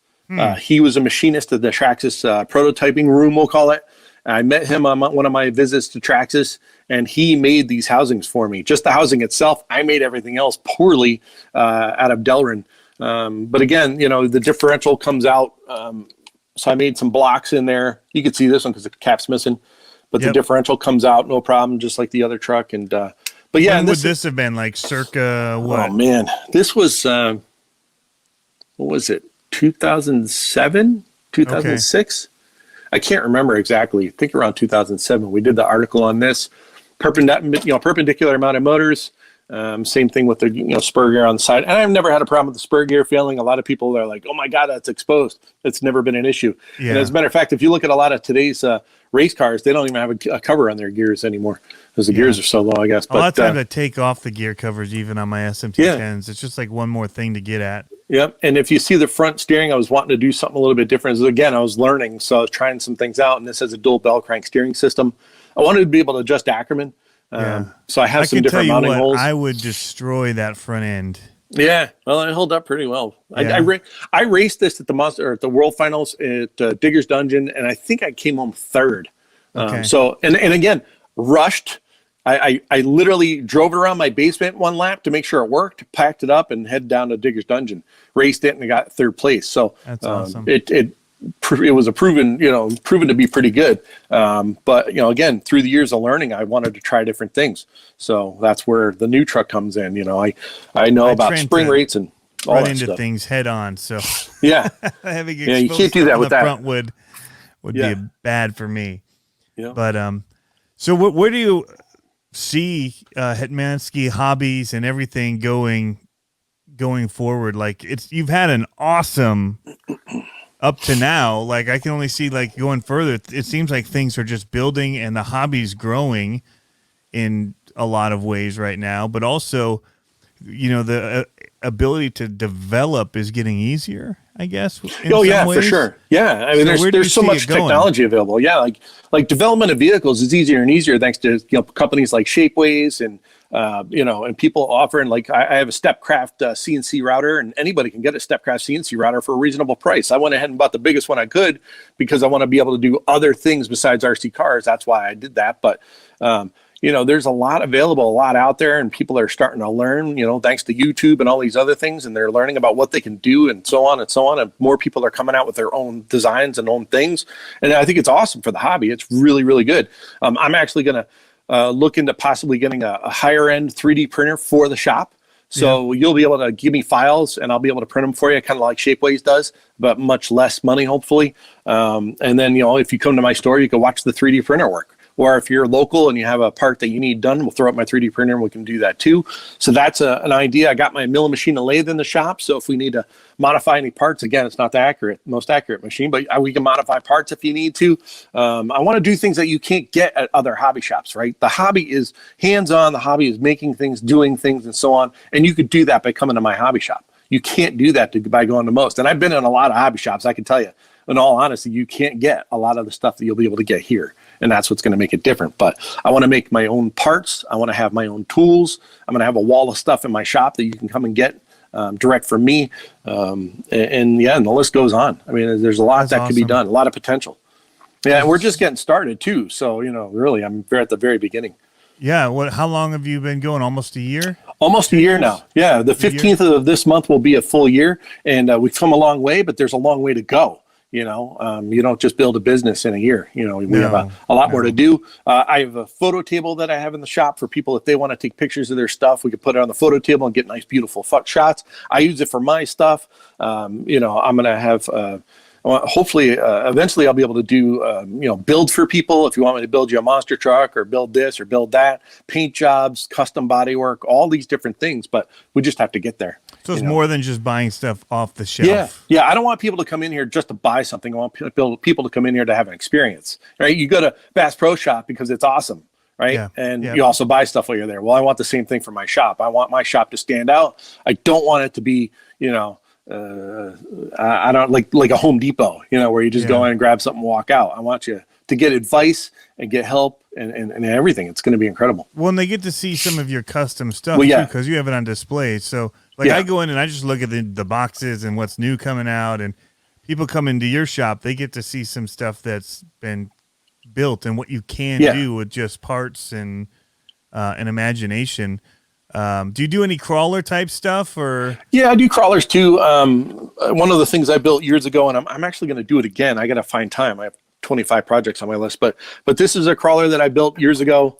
He was a machinist at the Traxxas prototyping room, we'll call it. I met him on one of my visits to Traxxas, and he made these housings for me. Just the housing itself, I made everything else poorly out of Delrin. But again, the differential comes out. So I made some blocks in there. You can see this one because the cap's missing. But the differential comes out, no problem, just like the other truck. And but yeah, when would this have been, like circa what? Oh man, this was what was it? 2007, 2006. Okay. I can't remember exactly. I think around 2007 we did the article on this. Perpendicular mounted motors. Same thing with the spur gear on the side. And I've never had a problem with the spur gear failing. A lot of people are like, "Oh my God, that's exposed." It's never been an issue. Yeah. And as a matter of fact, if you look at a lot of today's race cars, they don't even have a cover on their gears anymore because the gears are so low, I guess. A lot of times I take off the gear covers even on my SMT10s. It's just like one more thing to get at. Yep. And if you see the front steering, I was wanting to do something a little bit different. Again, I was learning, so I was trying some things out. And this has a dual bell crank steering system. I wanted to be able to adjust Ackerman. So I have some different mounting holes. I would destroy that front end. Yeah, well, it held up pretty well. Yeah. I raced this at the World Finals at Digger's Dungeon, and I think I came home third. Okay. And again, rushed. I literally drove it around my basement one lap to make sure it worked, packed it up, and headed down to Digger's Dungeon, raced it, and got third place. So that's awesome. It was proven to be pretty good. But again, through the years of learning, I wanted to try different things. So that's where the new truck comes in. I know about spring rates and all run that into stuff. things head on. So yeah, having you can't do that with that. Front would be bad for me. Yeah. But so where do you see Hetmanski Hobbies and everything going forward? Like you've had an awesome up to now. Like I can only see like going further. It seems like things are just building and the hobby's growing in a lot of ways right now, but also the ability to develop is getting easier, I guess. Oh yeah, for sure. Yeah. I mean, there's so much technology available. Yeah. Like development of vehicles is easier and easier thanks to, companies like Shapeways and, and people offering, like I have a Stepcraft CNC router, and anybody can get a Stepcraft CNC router for a reasonable price. I went ahead and bought the biggest one I could because I want to be able to do other things besides RC cars. That's why I did that. But, there's a lot available, a lot out there, and people are starting to learn, thanks to YouTube and all these other things, and they're learning about what they can do and so on and so on. And more people are coming out with their own designs and own things. And I think it's awesome for the hobby. It's really, really good. I'm actually going to look into possibly getting a higher end 3D printer for the shop. So you'll be able to give me files and I'll be able to print them for you, kind of like Shapeways does, but much less money, hopefully. And then, if you come to my store, you can watch the 3D printer work. Or if you're local and you have a part that you need done, we'll throw up my 3D printer and we can do that too. So that's an idea. I got my milling machine and lathe in the shop. So if we need to modify any parts, again, it's not the most accurate machine, but we can modify parts if you need to. I want to do things that you can't get at other hobby shops, right? The hobby is hands-on. The hobby is making things, doing things, and so on. And you could do that by coming to my hobby shop. You can't do that by going to most. And I've been in a lot of hobby shops. I can tell you, in all honesty, you can't get a lot of the stuff that you'll be able to get here. And that's what's going to make it different. But I want to make my own parts. I want to have my own tools. I'm going to have a wall of stuff in my shop that you can come and get direct from me. And the list goes on. I mean, there's a lot that could be done, a lot of potential. Yeah, and we're just getting started too. So, really, I'm at the very beginning. Yeah. How long have you been going? Almost a year? Almost a year now. Yeah. The 15th of this month will be a full year. And we've come a long way, but there's a long way to go. You don't just build a business in a year. We have a lot more to do. I have a photo table that I have in the shop for people. If they want to take pictures of their stuff, we could put it on the photo table and get nice, beautiful shots. I use it for my stuff. I'm going to have, hopefully, eventually I'll be able to do, build for people. If you want me to build you a monster truck or build this or build that, paint jobs, custom body work, all these different things, but we just have to get there. So it's more than just buying stuff off the shelf. Yeah. I don't want people to come in here just to buy something. I want people to come in here to have an experience, right? You go to Bass Pro Shop because it's awesome, right? Yeah. And you also buy stuff while you're there. Well, I want the same thing for my shop. I want my shop to stand out. I don't want it to be, I don't like a Home Depot, where you just go in and grab something and walk out. I want you to get advice and get help and everything. It's going to be incredible. Well, and they get to see some of your custom stuff too, because you have it on display. So I go in and I just look at the boxes and what's new coming out, and people come into your shop, they get to see some stuff that's been built and what you can do with just parts and imagination. Do you do any crawler type stuff or? Yeah, I do crawlers too. One of the things I built years ago, and I'm actually going to do it again. I got to find time. I have 25 projects on my list, but this is a crawler that I built years ago.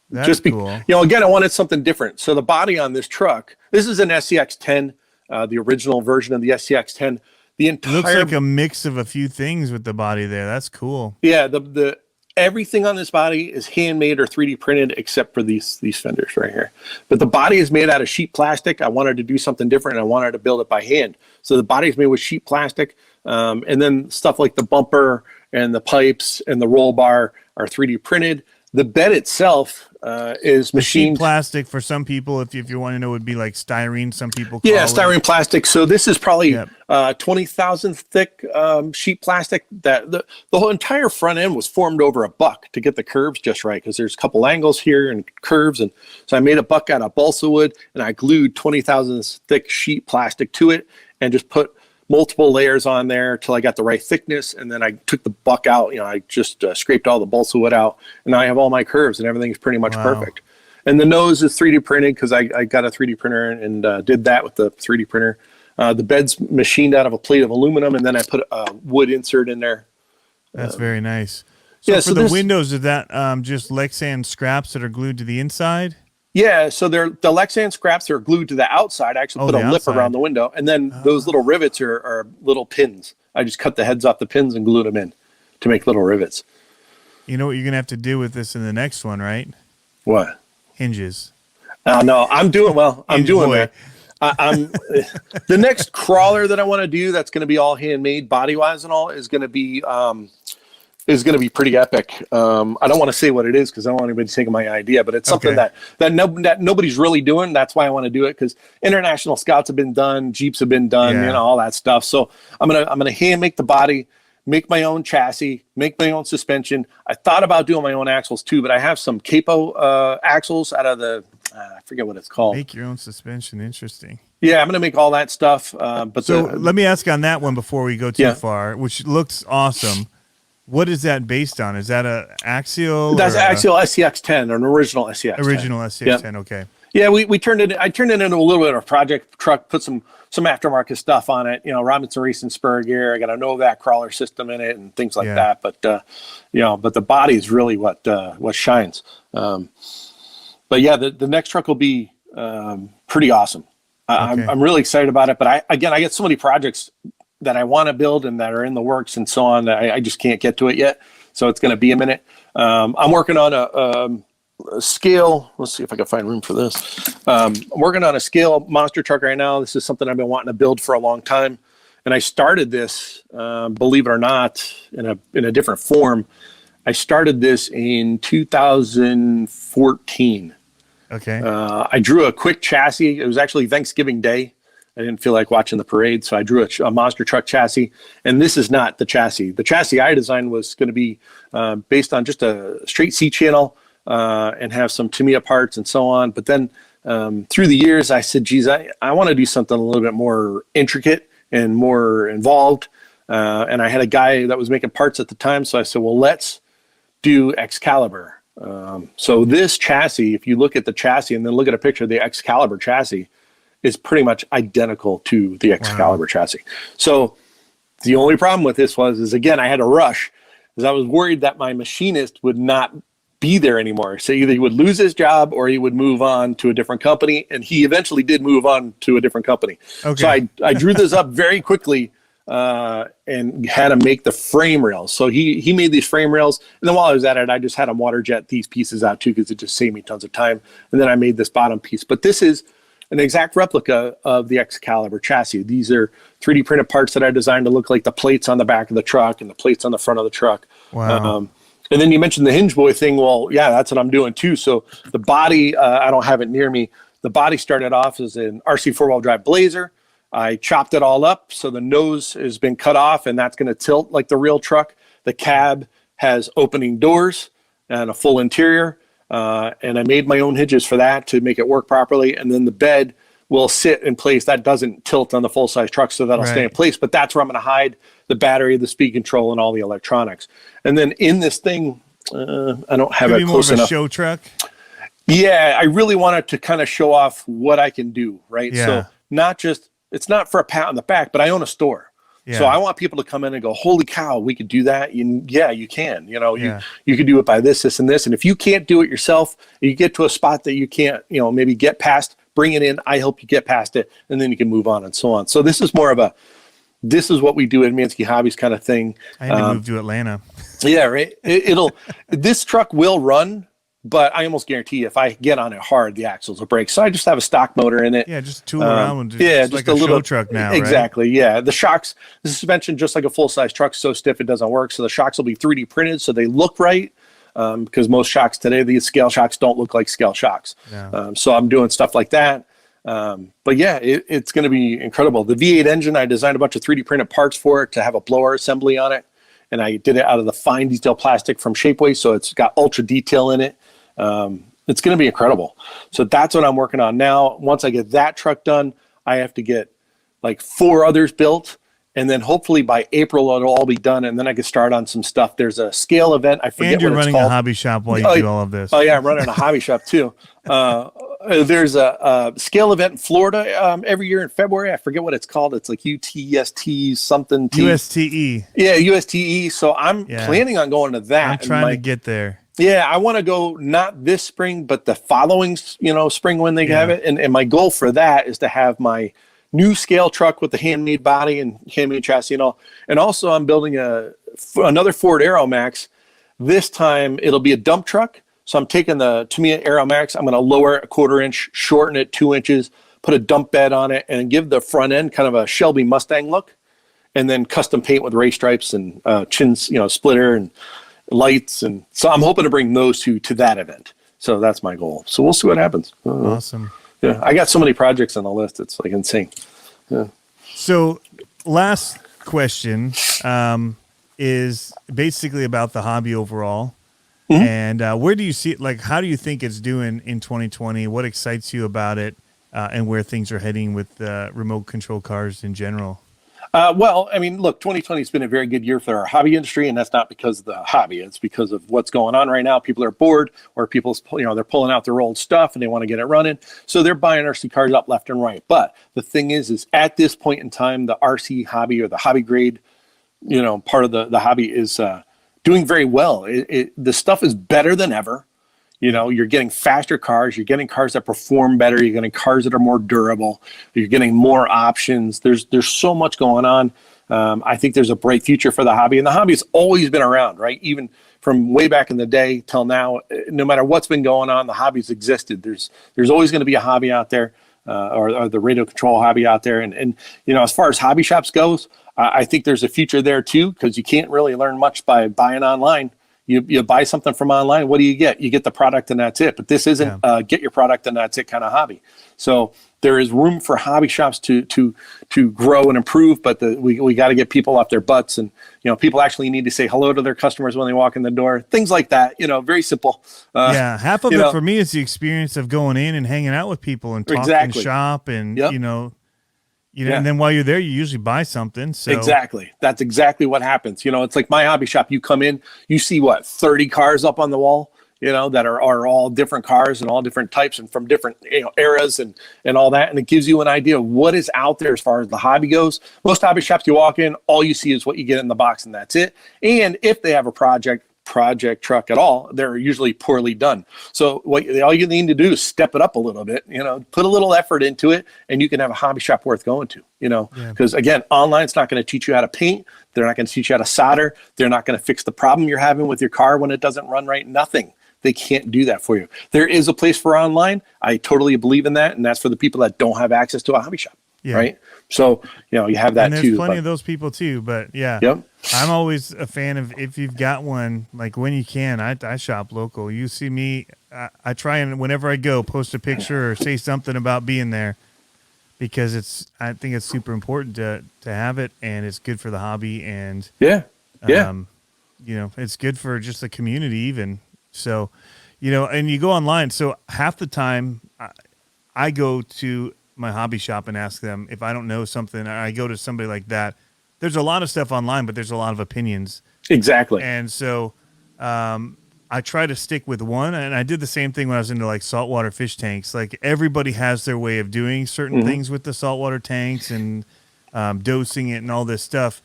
That's cool. Again, I wanted something different. So the body on this truck, this is an SCX-10, the original version of the SCX-10. It looks like a mix of a few things with the body there. That's cool. Yeah, the everything on this body is handmade or 3D printed except for these fenders right here. But the body is made out of sheet plastic. I wanted to do something different. I wanted to build it by hand. So the body is made with sheet plastic. And then stuff like the bumper and the pipes and the roll bar are 3D printed. The bed itself is machined. Sheet plastic for some people, if you want to know, would be like styrene. Some people call styrene plastic. So this is probably 20,000 thick sheet plastic. That the whole entire front end was formed over a buck to get the curves just right, because there's a couple angles here and curves, and so I made a buck out of balsa wood and I glued 20,000 thick sheet plastic to it and just put multiple layers on there till I got the right thickness, and then I took the buck out. I just scraped all the balsa wood out, and now I have all my curves, and everything's pretty much perfect. And the nose is 3D printed because I got a 3D printer and did that with the 3D printer. The bed's machined out of a plate of aluminum, and then I put a wood insert in there. That's very nice. So for the windows, is that just Lexan scraps that are glued to the inside? Yeah, so they're the Lexan scraps are glued to the outside. I actually put a lip around the window, and then those little rivets are little pins. I just cut the heads off the pins and glued them in to make little rivets. You know what you're going to have to do with this in the next one, right? What? Hinges. No, I'm doing well. I'm doing that. I'm the next crawler that I want to do that's going to be all handmade, body wise and all, is going to be pretty epic. I don't want to say what it is because I don't want anybody taking my idea, but it's something that nobody's really doing. That's why I want to do it, because international scouts have been done, Jeeps have been done, all that stuff. So I'm gonna hand make the body, make my own chassis, make my own suspension. I thought about doing my own axles too, but I have some capo axles out of the I forget what it's called. Make your own suspension. Interesting. Yeah, I'm gonna make all that stuff. But let me ask on that one before we go too far, which looks awesome. What is that based on? Is that a axial? That's axial SCX-10, an original SCX-10. Original SCX-10. Okay. Yeah, we turned it. I turned it into a little bit of a project truck. Put some aftermarket stuff on it. Robinson Racing spur gear. I got a Novak crawler system in it and things like that. But but the body is really what shines. But yeah, the next truck will be pretty awesome. I'm really excited about it. But I get so many projects that I want to build and that are in the works and so on that I just can't get to it yet. So it's going to be a minute. I'm working on a scale. Let's see if I can find room for this. I'm working on a scale monster truck right now. This is something I've been wanting to build for a long time. And I started this, believe it or not, in a different form. I started this in 2014. Okay. I drew a quick chassis. It was actually Thanksgiving Day. I didn't feel like watching the parade, so I drew a monster truck chassis. And this is not the chassis. The chassis I designed was going to be based on just a straight C channel and have some Tamiya parts and so on. But then through the years, I said, geez, I want to do something a little bit more intricate and more involved. And I had a guy that was making parts at the time, so I said, well, let's do Excalibur. So this chassis, if you look at the chassis and then look at a picture of the Excalibur chassis, is pretty much identical to the Excalibur chassis. So the only problem with this is again, I had to rush because I was worried that my machinist would not be there anymore. So either he would lose his job or he would move on to a different company. And he eventually did move on to a different company. Okay. So I drew this up very quickly and had him make the frame rails. So he made these frame rails. And then while I was at it, I just had him water jet these pieces out too, because it just saved me tons of time. And then I made this bottom piece. But this is an exact replica of the Excalibur chassis. These are 3D printed parts that I designed to look like the plates on the back of the truck and the plates on the front of the truck. Wow. And then you mentioned the hinge boy thing. Well, yeah, that's what I'm doing too. So the body, I don't have it near me. The body started off as an RC 4-wheel drive Blazer. I chopped it all up. So the nose has been cut off and that's going to tilt like the real truck. The cab has opening doors and a full interior. And I made my own hinges for that to make it work properly. And then the bed will sit in place. That doesn't tilt on the full-size truck, so that'll stay in place. But that's where I'm going to hide the battery, the speed control, and all the electronics. And then in this thing, I don't have it close enough. A show truck? Yeah, I really wanted to kind of show off what I can do, right? Yeah. So it's not for a pat on the back, but I own a store. Yeah. So I want people to come in and go, holy cow, we could do that. Yeah, you can. You could do it by this, this, and this. And if you can't do it yourself, you get to a spot that you can't, maybe get past, bring it in. I help you get past it, and then you can move on and so on. So this is more of this is what we do at Hetmanski Hobbies kind of thing. I had to move to Atlanta. Yeah, right. This truck will run. But I almost guarantee if I get on it hard, the axles will break. So I just have a stock motor in it. Yeah, just tool around. Just like a little show truck now. Exactly. Right? Yeah. The shocks, the suspension, just like a full size truck, so stiff it doesn't work. So the shocks will be 3D printed, so they look right. Because most shocks today, these scale shocks don't look like scale shocks. Yeah. So I'm doing stuff like that. But yeah, it's going to be incredible. The V8 engine, I designed a bunch of 3D printed parts for it to have a blower assembly on it, and I did it out of the fine detail plastic from Shapeways, so it's got ultra detail in it. It's going to be incredible. So that's what I'm working on now. Once I get that truck done, I have to get like 4 others built And then hopefully by April, it'll all be done. And then I can start on some stuff. There's a scale event. I forget And you're what it's running called. a hobby shop while you do all of this. Oh, yeah. I'm running a hobby shop too. There's a scale event in Florida every year in February. I forget what it's called. It's like UTST something. USTE. Yeah, USTE. So I'm planning on going to that. I'm trying to get there. Yeah, I want to go not this spring, but the following, spring when they have it. And my goal for that is to have my new scale truck with the handmade body and handmade chassis and all. And also I'm building another Ford Aero Max. This time it'll be a dump truck. So I'm taking the Tamiya Aero Max. I'm going to lower it 1/4 inch, shorten it 2 inches, put a dump bed on it, and give the front end kind of a Shelby Mustang look. And then custom paint with race stripes and chins, splitter and lights. And so I'm hoping to bring those two to that event. So that's my goal. So we'll see what happens. Awesome. Yeah, I got so many projects on the list. It's like insane. Yeah. So last question is basically about the hobby overall. Mm-hmm. And where do you see it? Like, how do you think it's doing in 2020? What excites you about it and where things are heading with remote control cars in general? Well, I mean, look, 2020 has been a very good year for our hobby industry, and that's not because of the hobby. It's because of what's going on right now. People are bored, or people's, they're pulling out their old stuff and they want to get it running. So they're buying RC cars up left and right. But the thing is at this point in time, the RC hobby or the hobby grade, part of the hobby is doing very well. The stuff is better than ever. You're getting faster cars, you're getting cars that perform better, you're getting cars that are more durable, you're getting more options. There's so much going on. I think there's a bright future for the hobby, and the hobby has always been around, right? Even from way back in the day till now, no matter what's been going on, the hobby's existed. There's always going to be a hobby out there, or the radio control hobby out there. And as far as hobby shops goes, I think there's a future there too, because you can't really learn much by buying online. You buy something from online, what do you get? You get the product and that's it. But this isn't get your product and that's it kind of hobby. So there is room for hobby shops to grow and improve, but we got to get people off their butts, and people actually need to say hello to their customers when they walk in the door. Things like that, very simple. Half of it for me is the experience of going in and hanging out with people and talking shop and and then while you're there, you usually buy something. So exactly. That's exactly what happens. It's like my hobby shop. You come in, you see 30 cars up on the wall, that are all different cars and all different types and from different eras and all that. And it gives you an idea of what is out there as far as the hobby goes. Most hobby shops you walk in, all you see is what you get in the box and that's it. And if they have a project truck at all, they're usually poorly done. So all you need to do is step it up a little bit, put a little effort into it, and you can have a hobby shop worth going to, because again, online's not going to teach you how to paint. They're not going to teach you how to solder. They're not going to fix the problem you're having with your car when it doesn't run right. Nothing. They can't do that for you. There is a place for online. I totally believe in that. And that's for the people that don't have access to a hobby shop. Right. So, you have that and there's too. Plenty of those people too, but I'm always a fan of, if you've got one, like when you can, I shop local. You see me, I try and whenever I go, post a picture or say something about being there, because I think it's super important to have it, and it's good for the hobby, and it's good for just the community even. So, and you go online. So half the time I go to my hobby shop and ask them if I don't know something. I go to somebody like that. There's a lot of stuff online, but there's a lot of opinions. Exactly. And so I try to stick with one. And I did the same thing when I was into like saltwater fish tanks. Like everybody has their way of doing certain things with the saltwater tanks and dosing it and all this stuff.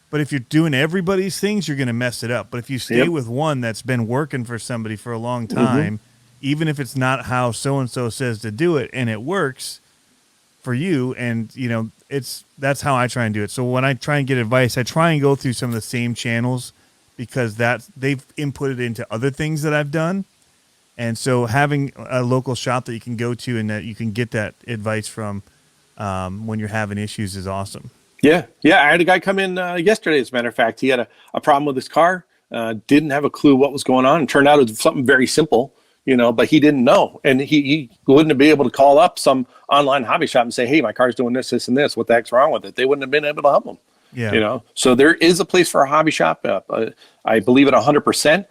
But if you're doing everybody's things, you're going to mess it up. But if you stay with one that's been working for somebody for a long time, even if it's not how so-and-so says to do it, and it works for you, and that's how I try and do it. So when I try and get advice, I try and go through some of the same channels, because they've inputted into other things that I've done. And so having a local shop that you can go to and that you can get that advice from when you're having issues is awesome. Yeah. I had a guy come in yesterday, as a matter of fact. He had a problem with his car, didn't have a clue what was going on. It turned out it was something very simple. But he didn't know. And he wouldn't be able to call up some online hobby shop and say, hey, my car's doing this, this, and this. What the heck's wrong with it? They wouldn't have been able to help him. Yeah. So there is a place for a hobby shop. I believe it 100%.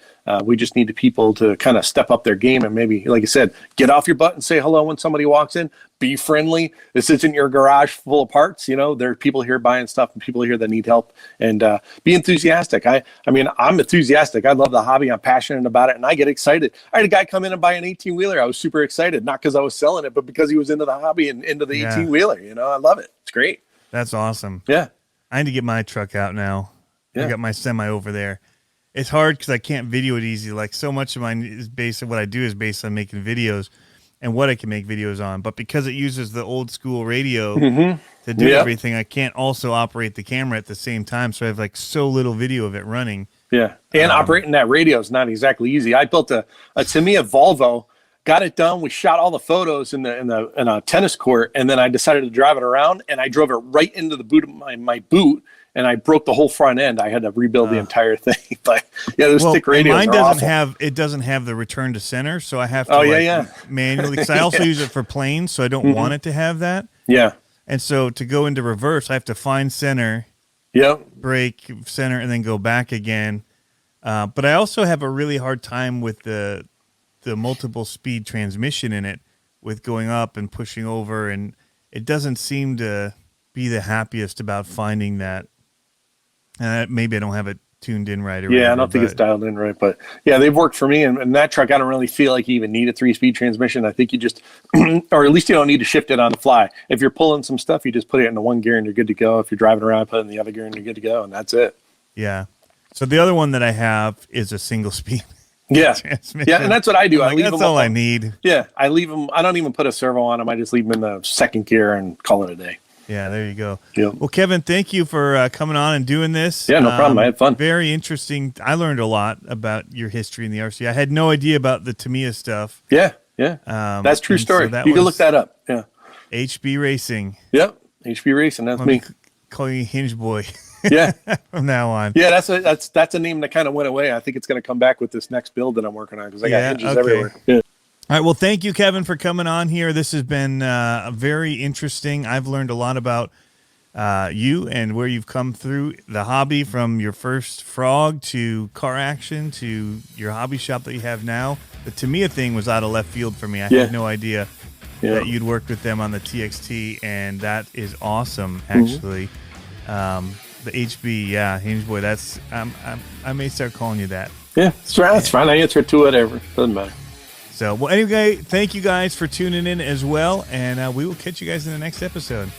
We just need the people to kind of step up their game and maybe, like I said, get off your butt and say hello when somebody walks in. Be friendly. This isn't your garage full of parts. There are people here buying stuff and people here that need help, and be enthusiastic. I mean, I'm enthusiastic. I love the hobby. I'm passionate about it, and I get excited. I had a guy come in and buy an 18-wheeler. I was super excited, not because I was selling it, but because he was into the hobby and into the 18-wheeler. I love it. It's great. That's awesome. Yeah. I need to get my truck out now. Yeah. I got my semi over there. It's hard because I can't video it easy. Like, so much of mine is based on what I do is based on making videos and what I can make videos on. But because it uses the old school radio to do everything, I can't also operate the camera at the same time. So I have like so little video of it running. Yeah. And operating that radio is not exactly easy. I built a Tamiya Volvo, got it done. We shot all the photos in a tennis court, and then I decided to drive it around, and I drove it right into the boot of my boot, and I broke the whole front end. I had to rebuild the entire thing. But yeah, those stick radios mine are awful. It doesn't have the return to center, so I have to manually, because I also use it for planes, so I don't want it to have that. Yeah. And so to go into reverse, I have to find center, brake, center, and then go back again. But I also have a really hard time with the multiple speed transmission in it, with going up and pushing over, and it doesn't seem to be the happiest about finding that. Maybe I don't have it tuned in right. I don't think it's dialed in right, but yeah, they've worked for me. And that truck, I don't really feel like you even need a 3-speed transmission. I think you just, or at least you don't need to shift it on the fly. If you're pulling some stuff, you just put it in the one gear and you're good to go. If you're driving around, put it in the other gear and you're good to go, and that's it. Yeah. So the other one that I have is a single speed. Yeah. Yeah. And that's what I do. That's all I need. Yeah. I leave them. I don't even put a servo on them. I just leave them in the second gear and call it a day. Yeah, there you go. Yep. Well, Kevin, thank you for coming on and doing this. Yeah, no problem. I had fun. Very interesting. I learned a lot about your history in the RC. I had no idea about the Tamiya stuff. Yeah, yeah. That's true story. So you can look that up. Yeah. HB Racing. Yep. HB Racing. That's me. Call you Hinge Boy. Yeah. From now on. Yeah, that's a name that kind of went away. I think it's going to come back with this next build that I'm working on, because I got hinges everywhere. Yeah. All right. Well, thank you, Kevin, for coming on here. This has been very interesting. I've learned a lot about you and where you've come through the hobby, from your first frog to car action to your hobby shop that you have now. The Tamiya thing was out of left field for me. I had no idea that you'd worked with them on the TXT, and that is awesome, actually. The HB, Hinge Boy, that's I may start calling you that. Yeah, that's fine. I answer to whatever. Doesn't matter. So, well, anyway, thank you guys for tuning in as well, and we will catch you guys in the next episode.